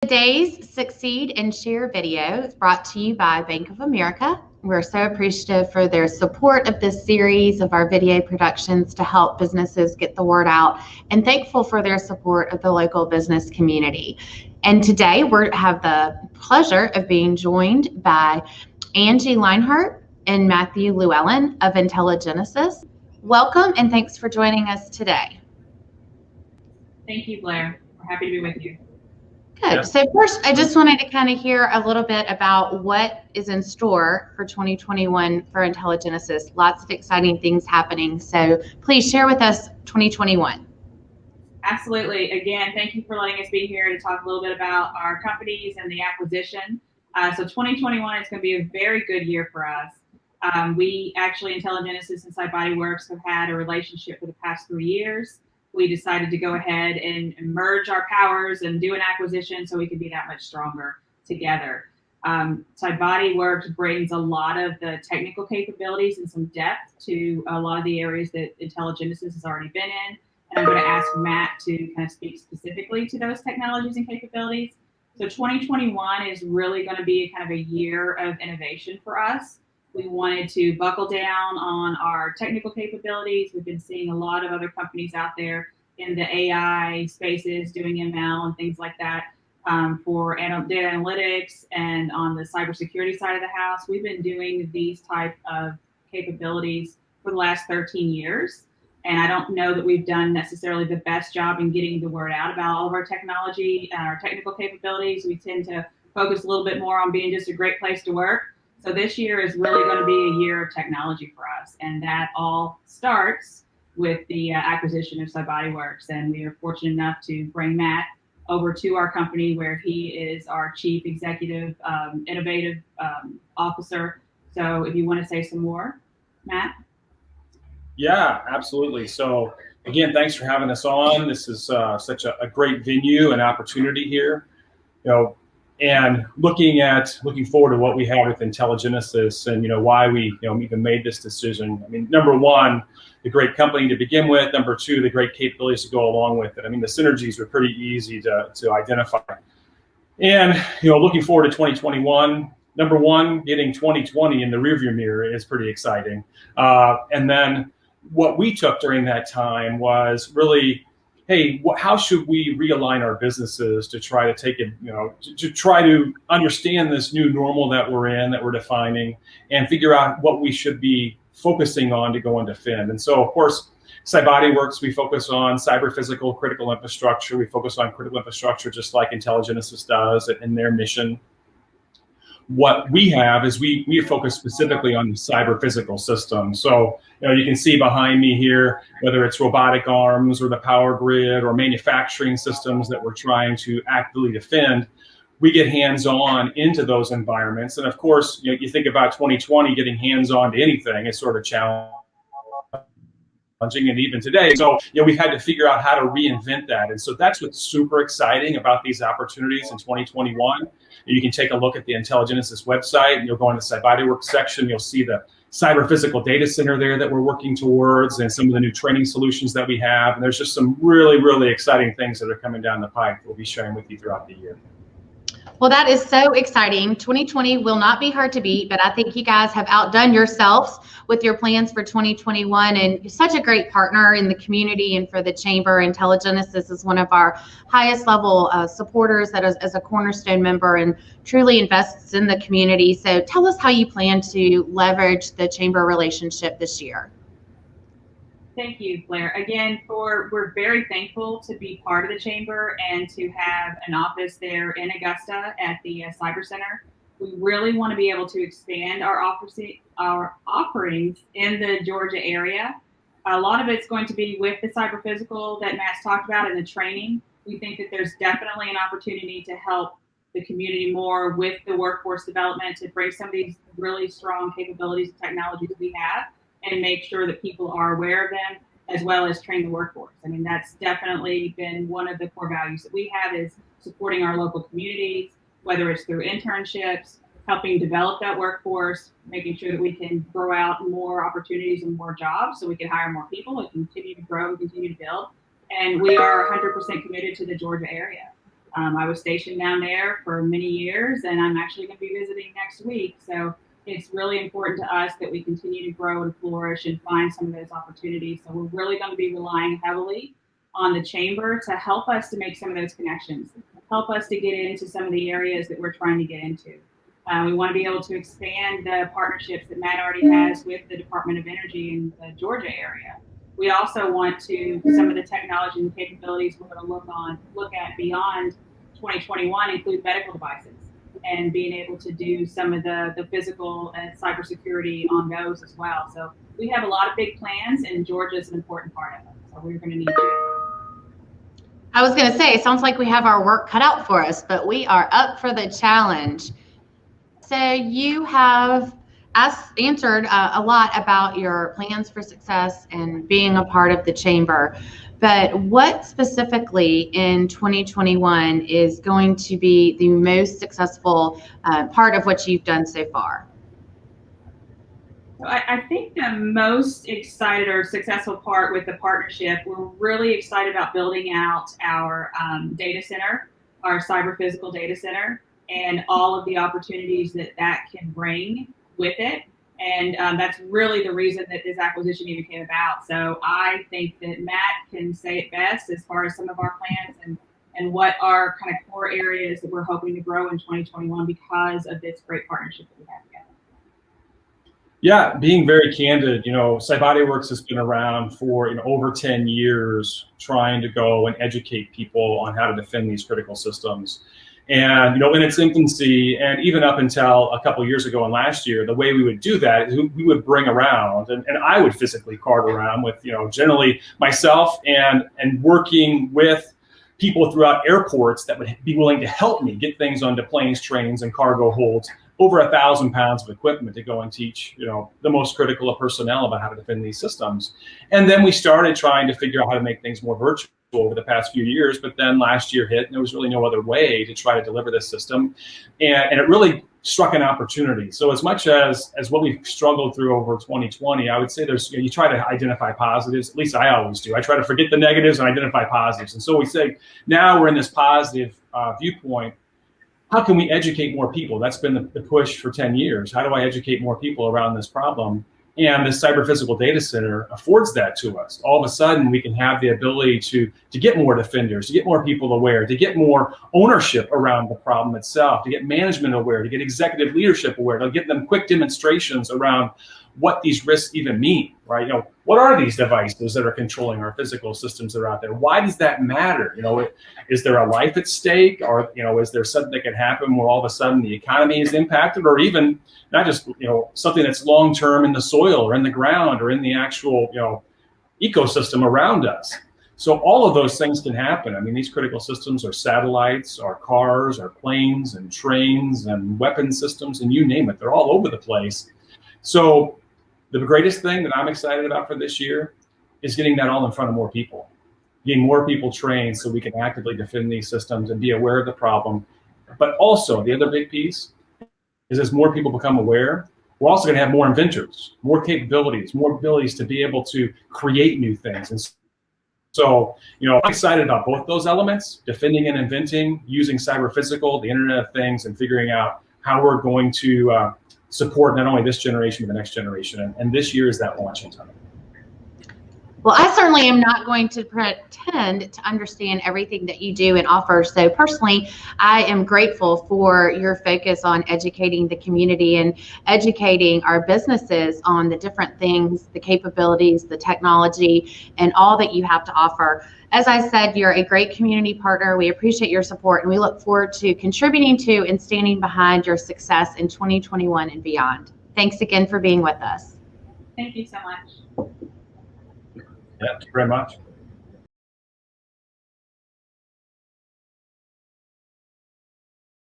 Today's Succeed and Share video is brought to you by Bank of America. We're so appreciative for their support of this series of our video productions to help businesses get the word out, and thankful for their support of the local business community. And today we have the pleasure of being joined by Angie Leinhart and Matthew Llewellyn of IntelliGenesis. Welcome and thanks for joining us today. Thank you, Blair. We're happy to be with you. Good. Yeah. So first, I just wanted to kind of hear a little bit about what is in store for 2021 for IntelliGenesis. Lots of exciting things happening. So please share with us 2021. Absolutely. Again, thank you for letting us be here to talk a little bit about our companies and the acquisition. So 2021 is going to be a very good year for us. We actually, IntelliGenesis and CybatiWorks, have had a relationship for the past 3 years. We decided to go ahead and merge our powers and do an acquisition so we could be that much stronger together. CybatiWorks brings a lot of the technical capabilities and some depth to a lot of the areas that IntelliGenesis has already been in. And I'm going to ask Matt to kind of speak specifically to those technologies and capabilities. So 2021 is really going to be kind of a year of innovation for us. We wanted to buckle down on our technical capabilities. We've been seeing a lot of other companies out there in the AI spaces doing ML and things like that for data analytics, and on the cybersecurity side of the house. We've been doing these type of capabilities for the last 13 years. And I don't know that we've done necessarily the best job in getting the word out about all of our technology and our technical capabilities. We tend to focus a little bit more on being just a great place to work. So this year is really going to be a year of technology for us, and that all starts with the acquisition of CybatiWorks. And we are fortunate enough to bring Matt over to our company, where he is our Chief Executive Innovative Officer. So if you want to say some more, Matt? Yeah, absolutely. So again, thanks for having us on. This is such a great venue and opportunity here. And looking forward to what we have with IntelliGenesis, and why we even made this decision. I mean, number one, the great company to begin with. Number two, the great capabilities to go along with it. I mean, the synergies were pretty easy to identify. And looking forward to 2021. Number one, getting 2020 in the rearview mirror is pretty exciting. And then what we took during that time was really, hey, how should we realign our businesses to try to take it, to try to understand this new normal that we're in, that we're defining, and figure out what we should be focusing on to go and defend. And so, of course, CybatiWorks, we focus on cyber physical critical infrastructure. We focus on critical infrastructure just like IntelliGenesis does in their mission. What we have is we focus specifically on the cyber physical system. So you can see behind me here, whether it's robotic arms or the power grid or manufacturing systems that we're trying to actively defend, we get hands-on into those environments. And of course, you think about 2020, getting hands-on to anything is sort of challenging, and even today. So we've had to figure out how to reinvent that. And so that's what's super exciting about these opportunities in 2021. You can take a look at the IntelliGenesis website, and you'll go in the CybatiWorks section. You'll see the cyber physical data center there that we're working towards, and some of the new training solutions that we have. And there's just some really, really exciting things that are coming down the pipe that we'll be sharing with you throughout the year. Well, that is so exciting. 2020 will not be hard to beat, but I think you guys have outdone yourselves with your plans for 2021, and you're such a great partner in the community and for the chamber. IntelliGenesis is one of our highest level supporters that is, as a cornerstone member, and truly invests in the community. So tell us how you plan to leverage the chamber relationship this year. Thank you, Blair. Again, we're very thankful to be part of the chamber and to have an office there in Augusta at the Cyber Center. We really want to be able to expand our offerings in the Georgia area. A lot of it's going to be with the cyber physical that Matt's talked about and the training. We think that there's definitely an opportunity to help the community more with the workforce development, to bring some of these really strong capabilities and technologies we have, and make sure that people are aware of them, as well as train the workforce. I mean, that's definitely been one of the core values that we have, is supporting our local communities, whether it's through internships, helping develop that workforce, making sure that we can grow out more opportunities and more jobs so we can hire more people and continue to grow and continue to build. And we are 100% committed to the Georgia area. I was stationed down there for many years, and I'm actually going to be visiting next week. So it's really important to us that we continue to grow and flourish and find some of those opportunities. So we're really going to be relying heavily on the chamber to help us to make some of those connections, help us to get into some of the areas that we're trying to get into. We want to be able to expand the partnerships that Matt already has with the Department of Energy in the Georgia area. We also want to, some of the technology and capabilities we're going to look at beyond 2021 include medical devices and being able to do some of the physical and cybersecurity on those as well. So we have a lot of big plans, and Georgia is an important part of them. So we're going to need you. I was going to say, it sounds like we have our work cut out for us, but we are up for the challenge. So you have answered a lot about your plans for success and being a part of the chamber, but what specifically in 2021 is going to be the most successful part of what you've done so far? I think the most excited or successful part with the partnership, we're really excited about building out our data center, our cyber physical data center, and all of the opportunities that can bring with it. And that's really the reason that this acquisition even came about. So I think that Matt can say it best as far as some of our plans and what are kind of core areas that we're hoping to grow in 2021 because of this great partnership that we have together. Yeah, being very candid, CybatiWorks has been around for over 10 years trying to go and educate people on how to defend these critical systems. And, in its infancy, and even up until a couple of years ago and last year, the way we would do that is we would bring around, and I would physically cart around with, generally myself and working with people throughout airports that would be willing to help me get things onto planes, trains, and cargo holds, over 1,000 pounds of equipment to go and teach, the most critical of personnel about how to defend these systems. And then we started trying to figure out how to make things more virtual over the past few years, but then last year hit and there was really no other way to try to deliver this system. And it really struck an opportunity. So as much as what we've struggled through over 2020, I would say there's, you try to identify positives, at least I always do. I try to forget the negatives and identify positives. And so we say, now we're in this positive viewpoint. How can we educate more people? That's been the push for 10 years. How do I educate more people around this problem? And this cyber physical data center affords that to us. All of a sudden, we can have the ability to get more defenders, to get more people aware, to get more ownership around the problem itself, to get management aware, to get executive leadership aware, to give them quick demonstrations around what these risks even mean, right? What are these devices that are controlling our physical systems that are out there? Why does that matter? Is there a life at stake, or is there something that can happen where all of a sudden the economy is impacted, or even not just something that's long term in the soil or in the ground or in the actual ecosystem around us? So all of those things can happen. I mean, these critical systems are satellites, our cars, our planes and trains and weapon systems, and you name it. They're all over the place. So the greatest thing that I'm excited about for this year is getting that all in front of more people, getting more people trained so we can actively defend these systems and be aware of the problem. But also, the other big piece is as more people become aware, we're also going to have more inventors, more capabilities, more abilities to be able to create new things. And so, I'm excited about both those elements, defending and inventing, using cyber physical, the Internet of Things, and figuring out how we're going to support not only this generation, but the next generation. And this year is that launching time. Well, I certainly am not going to pretend to understand everything that you do and offer. So personally, I am grateful for your focus on educating the community and educating our businesses on the different things, the capabilities, the technology, and all that you have to offer. As I said, you're a great community partner. We appreciate your support, and we look forward to contributing to and standing behind your success in 2021 and beyond. Thanks again for being with us. Thank you so much. Yeah, thank you very much.